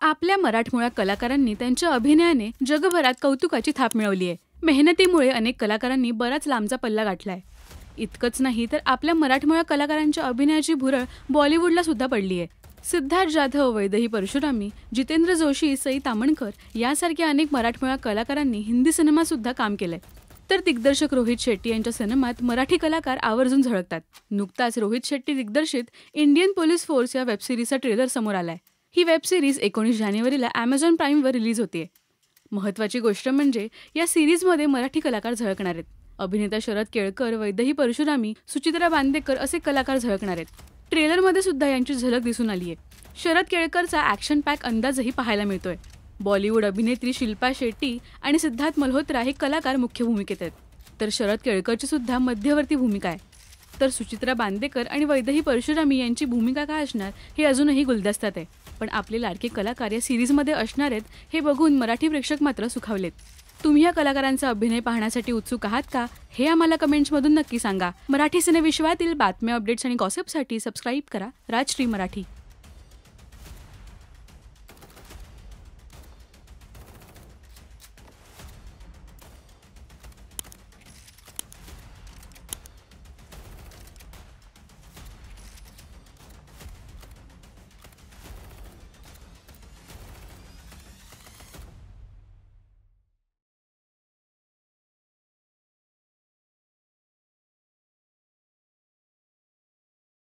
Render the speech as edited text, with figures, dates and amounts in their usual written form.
आपल्या मराठमोळ्या कलाकारांनी त्यांच्या अभिनयाने जगभरात कौतुकाची थाप मिळवली आहे। मेहनतीमुळे अनेक कलाकारांनी बराच लांबचा पल्ला गाठलाय। इतकंच नाही तर आपल्या मराठमोळ्या कलाकारांच्या अभिनयाची भुरळ बॉलिवूडला सुद्धा पडली आहे। सिद्धार्थ जाधव, वैदेही परशुरामी, जितेंद्र जोशी, सई तामणकर यासारख्या अनेक मराठमोळ्या कलाकारांनी हिंदी सिनेमात सुद्धा काम केलंय। तर दिग्दर्शक रोहित शेट्टी यांच्या सिनेमात मराठी कलाकार आवर्जून झळकतात। नुकताच रोहित शेट्टी दिग्दर्शित इंडियन पोलीस फोर्स या वेबसिरीजचा ट्रेलर समोर आलाय। ही वेबसिरीज 19 जानेवारीला Amazon प्राईमवर रिलीज होतेय। महत्त्वाची गोष्ट म्हणजे या सिरीजमध्ये मराठी कलाकार झळकणार आहेत। अभिनेता शरद केळकर, वैदेही परशुरामी, सुचित्रा बांदेकर असे कलाकार झळकणार आहेत। ट्रेलरमध्ये सुद्धा यांची झलक दिसून आली आहे। शरद केळकरचा ॲक्शन पॅक अंदाजही पाहायला मिळतोय। बॉलिवूड अभिनेत्री शिल्पा शेट्टी आणि सिद्धार्थ मल्होत्रा हे कलाकार मुख्य भूमिकेत आहेत, तर शरद केळकरची सुद्धा मध्यवर्ती भूमिका आहे। तर सुचित्रा बांदेकर आणि वैदेही परशुरामी यांची भूमिका काय असणार हे अजूनही गुलदस्त्यात आहे। पण आपले लाडके कलाकार या सिरीजमध्ये असणार आहेत हे बघून मराठी प्रेक्षक मात्र सुखावलेत। तुम्ही या कलाकारांचा अभिनय पाहण्यासाठी उत्सुक आहात का हे आम्हाला कमेंट्समधून नक्की सांगा। मराठी सिनेविश्वातील बातम्या, अपडेट्स आणि गॉसिपसाठी सबस्क्राईब करा राजश्री मराठी।